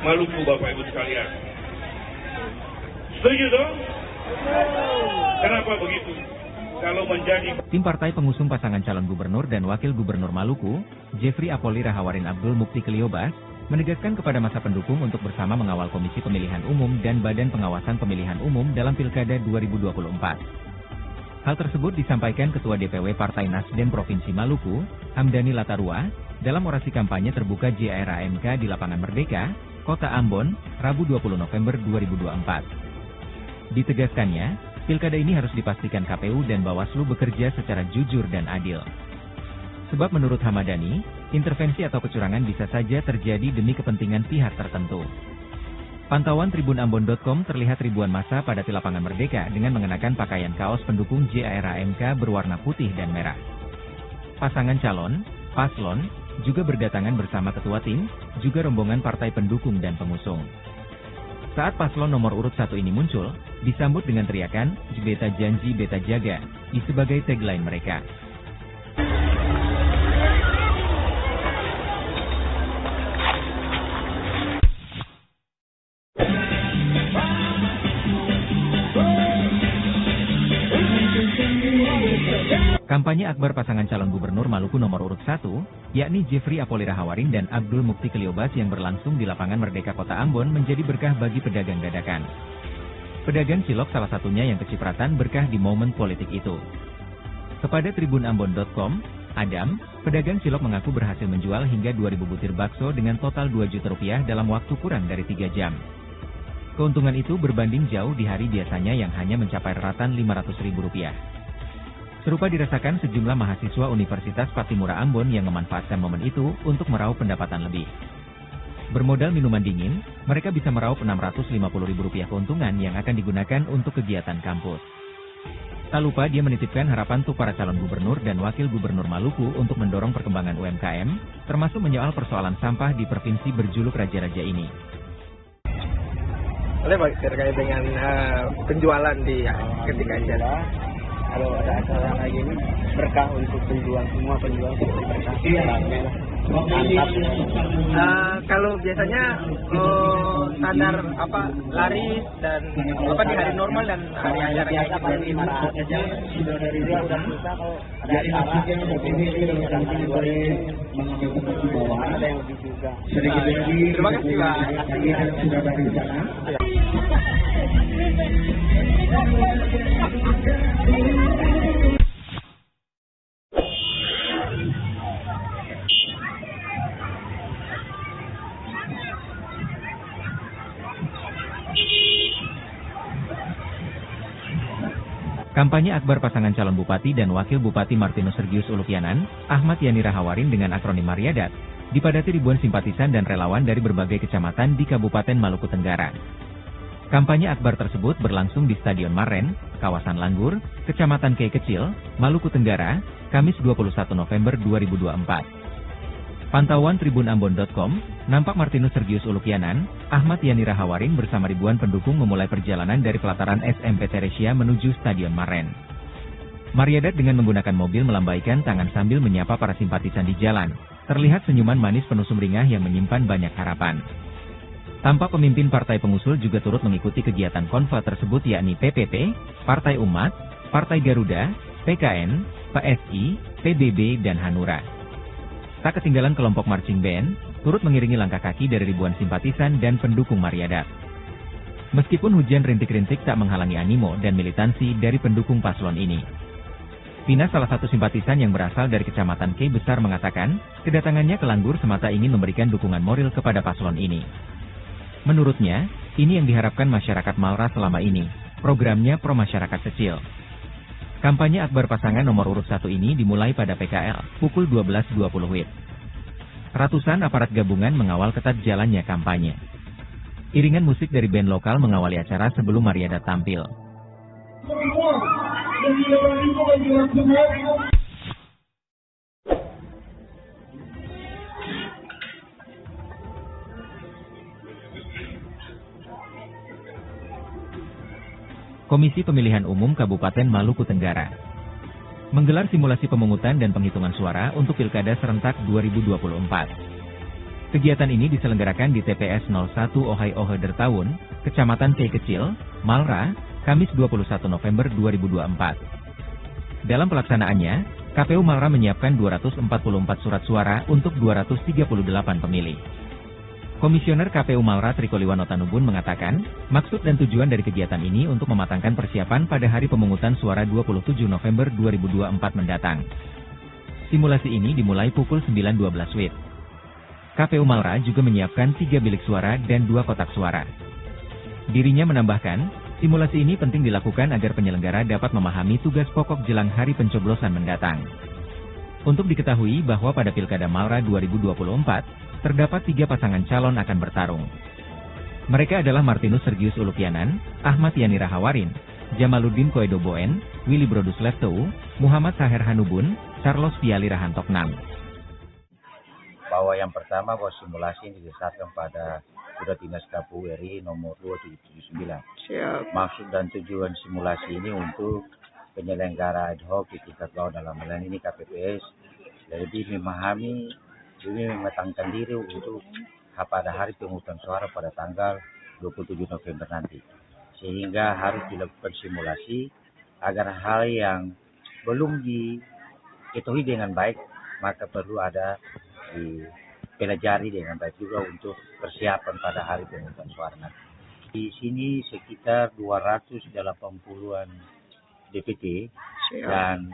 Maluku, Bapak Ibu sekalian. Setuju dong? Kenapa begitu? Kalau menjadi Tim partai pengusung pasangan calon gubernur dan wakil gubernur Maluku, Jeffrey Apoli Rahawarin Abdul Mukti Keliobas, menegaskan kepada masa pendukung untuk bersama mengawal Komisi Pemilihan Umum dan Badan Pengawasan Pemilihan Umum dalam Pilkada 2024. Hal tersebut disampaikan Ketua DPW Partai Nasdem Provinsi Maluku, Hamdani Latarua, dalam orasi kampanye terbuka JRAMK di Lapangan Merdeka, Kota Ambon, Rabu 20 November 2024. Ditegaskannya, pilkada ini harus dipastikan KPU dan Bawaslu bekerja secara jujur dan adil. Sebab menurut Hamadani, intervensi atau kecurangan bisa saja terjadi demi kepentingan pihak tertentu. Pantauan tribunambon.com terlihat ribuan massa pada Lapangan Merdeka dengan mengenakan pakaian kaos pendukung JRAMK berwarna putih dan merah. Pasangan calon, paslon, juga berdatangan bersama ketua tim, juga rombongan partai pendukung dan pengusung. Saat paslon nomor urut 1 ini muncul, disambut dengan teriakan, Beta Janji Beta Jaga, di sebagai tagline mereka. Kampanye akbar pasangan calon gubernur Maluku nomor urut 1, yakni Jeffrey Apoli Rahawarin dan Abdul Mukti Keliobas yang berlangsung di Lapangan Merdeka Kota Ambon menjadi berkah bagi pedagang dadakan. Pedagang cilok salah satunya yang kecipratan berkah di momen politik itu. Kepada tribunambon.com, Adam, pedagang cilok mengaku berhasil menjual hingga 2.000 butir bakso dengan total 2 juta rupiah dalam waktu kurang dari 3 jam. Keuntungan itu berbanding jauh di hari biasanya yang hanya mencapai ratan Rp500.000. Serupa dirasakan sejumlah mahasiswa Universitas Patimura Ambon yang memanfaatkan momen itu untuk meraup pendapatan lebih. Bermodal minuman dingin, mereka bisa meraup Rp650.000 keuntungan yang akan digunakan untuk kegiatan kampus. Tak lupa dia menitipkan harapan untuk para calon gubernur dan wakil gubernur Maluku untuk mendorong perkembangan UMKM, termasuk menyoal persoalan sampah di provinsi berjuluk Raja-Raja ini. Oleh terkait dengan penjualan di ketika acara. Kalau ada acara kayak gini berkah untuk penjual, semua penjual berkah. Kalau biasanya standar laris dan di hari normal dan hari acara biasa paling sudah dari dia udah susah kalau ada acara ada yang lebih juga. Terima kasih Pak. Sudah dari sana. Kampanye akbar pasangan calon Bupati dan Wakil Bupati Martinus Sergius Ulupianan, Ahmad Yani Rahawarin dengan akronim Mariadat, dipadati ribuan simpatisan dan relawan dari berbagai kecamatan di Kabupaten Maluku Tenggara. Kampanye akbar tersebut berlangsung di Stadion Maren, kawasan Langgur, Kecamatan Kei Kecil, Maluku Tenggara, Kamis 21 November 2024. Pantauan tribunambon.com, nampak Martinus Sergius Ulupianan, Ahmad Yani Rahawarin bersama ribuan pendukung memulai perjalanan dari pelataran SMP Teresia menuju Stadion Maren. Mariadat dengan menggunakan mobil melambaikan tangan sambil menyapa para simpatisan di jalan. Terlihat senyuman manis penuh sumringah yang menyimpan banyak harapan. Tampak pemimpin partai pengusul juga turut mengikuti kegiatan konva tersebut yakni PPP, Partai Umat, Partai Garuda, PKN, PSI, PBB, dan Hanura. Tak ketinggalan kelompok marching band, turut mengiringi langkah kaki dari ribuan simpatisan dan pendukung Mariadat. Meskipun hujan rintik-rintik tak menghalangi animo dan militansi dari pendukung paslon ini. Vina, salah satu simpatisan yang berasal dari Kecamatan Kei Besar, mengatakan, kedatangannya ke Langgur semata ingin memberikan dukungan moral kepada paslon ini. Menurutnya, ini yang diharapkan masyarakat Malra selama ini, programnya pro masyarakat kecil. Kampanye akbar pasangan nomor urut 1 ini dimulai pada PKL, pukul 12.20 WIB. Ratusan aparat gabungan mengawal ketat jalannya kampanye. Iringan musik dari band lokal mengawali acara sebelum Mariadat tampil. Komisi Pemilihan Umum Kabupaten Maluku Tenggara menggelar simulasi pemungutan dan penghitungan suara untuk Pilkada Serentak 2024. Kegiatan ini diselenggarakan di TPS 01 Ohio Dertawun, Kecamatan Kei Kecil, Malra, Kamis 21 November 2024. Dalam pelaksanaannya, KPU Malra menyiapkan 244 surat suara untuk 238 pemilih. Komisioner KPU Malra Triko Liwano Tanubun mengatakan, maksud dan tujuan dari kegiatan ini untuk mematangkan persiapan pada hari pemungutan suara 27 November 2024 mendatang. Simulasi ini dimulai pukul 9.12 WIB. KPU Malra juga menyiapkan 3 bilik suara dan 2 kotak suara. Dirinya menambahkan, simulasi ini penting dilakukan agar penyelenggara dapat memahami tugas pokok jelang hari pencoblosan mendatang. Untuk diketahui bahwa pada Pilkada Malra 2024, terdapat 3 pasangan calon akan bertarung. Mereka adalah Martinus Sergius Ulupianan, Ahmad Yani Rahawarin, Jamaluddin Koedoboen, Willy Brodus Leftou, Muhammad Saher Hanubun, Carlos Viali Rahantoknam. Bahwa yang pertama bahwa simulasi ini didasarkan pada Surat Dinas KPU RI nomor 2779. Siap. Maksud dan tujuan simulasi ini untuk penyelenggara ad hoc di tingkat bawah dalam hal ini KPPS lebih memahami, lebih mematangkan diri untuk pada hari pemungutan suara pada tanggal 27 November nanti. Sehingga harus dilakukan simulasi agar hal yang belum diketahui dengan baik maka perlu ada dipelajari dengan baik juga untuk persiapan pada hari pemungutan suara nanti. Di sini sekitar 280-an DPT dan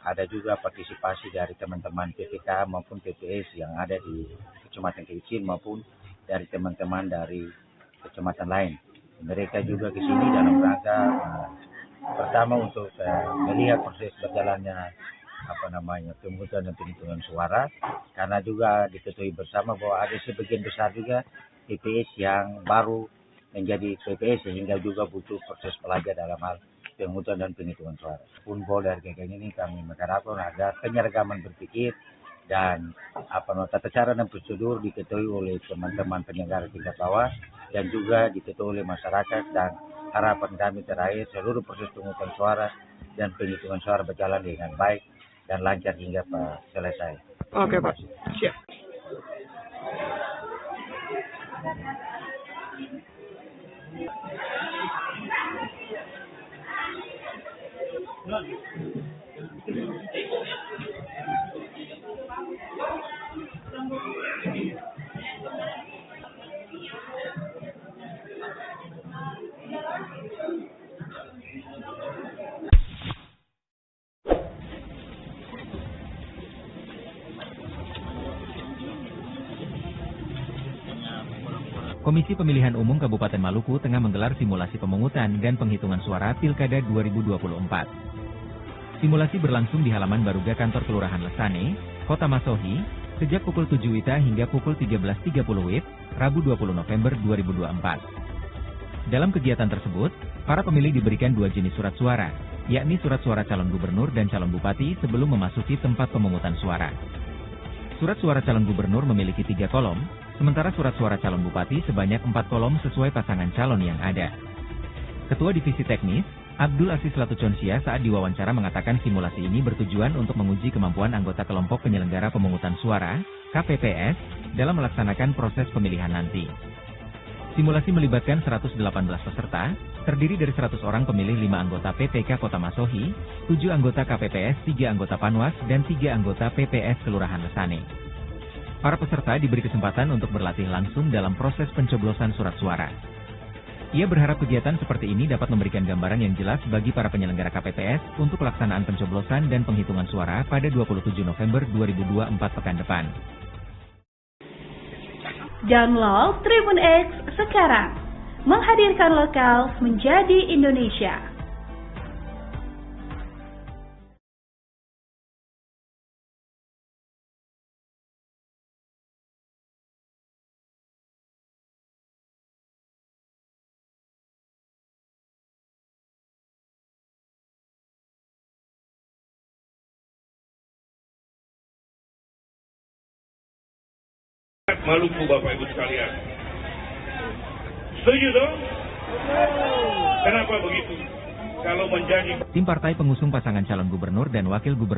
ada juga partisipasi dari teman-teman PPK maupun PPS yang ada di Kecamatan Kecil maupun dari teman-teman dari kecamatan lain. Mereka juga ke sini dalam rangka pertama untuk melihat proses berjalannya pemungutan dan penghitungan suara, karena juga diketahui bersama bahwa ada sebagian besar juga PPS yang baru menjadi PPS sehingga juga butuh proses pelajar dalam hal pemungutan dan penghitungan suara. Pun dari kegiatan ini kami mengharapkan agar penyeragaman berpikir dan tata cara dan prosedur diketahui oleh teman-teman penyelenggara tingkat bawah dan juga diketahui oleh masyarakat, dan harapan kami terakhir seluruh proses pemungutan suara dan penghitungan suara berjalan dengan baik dan lancar hingga selesai. Oke, Pak. Siap. Komisi Pemilihan Umum Kabupaten Maluku tengah menggelar simulasi pemungutan dan penghitungan suara Pilkada 2024. Simulasi berlangsung di halaman Baruga Kantor Kelurahan Lesane, Kota Masohi, sejak pukul 7 WITA hingga pukul 13.30 WIB, Rabu 20 November 2024. Dalam kegiatan tersebut, para pemilih diberikan 2 jenis surat suara, yakni surat suara calon gubernur dan calon bupati sebelum memasuki tempat pemungutan suara. Surat suara calon gubernur memiliki 3 kolom, sementara surat suara calon bupati sebanyak 4 kolom sesuai pasangan calon yang ada. Ketua Divisi Teknis, Abdul Aziz Latuconsia saat diwawancara mengatakan simulasi ini bertujuan untuk menguji kemampuan anggota kelompok penyelenggara pemungutan suara, KPPS, dalam melaksanakan proses pemilihan nanti. Simulasi melibatkan 118 peserta, terdiri dari 100 orang pemilih 5 anggota PPK Kota Masohi, 7 anggota KPPS, 3 anggota Panwas, dan 3 anggota PPS Kelurahan Lesane. Para peserta diberi kesempatan untuk berlatih langsung dalam proses pencoblosan surat suara. Ia berharap kegiatan seperti ini dapat memberikan gambaran yang jelas bagi para penyelenggara KPPS untuk pelaksanaan pencoblosan dan penghitungan suara pada 27 November 2024 pekan depan. Download Tribun X sekarang, menghadirkan lokal menjadi Indonesia. Maluku, Bapak Ibu sekalian. Setuju dong? Kenapa begitu? Kalau menjadi Tim partai pengusung pasangan calon gubernur dan wakil gubernur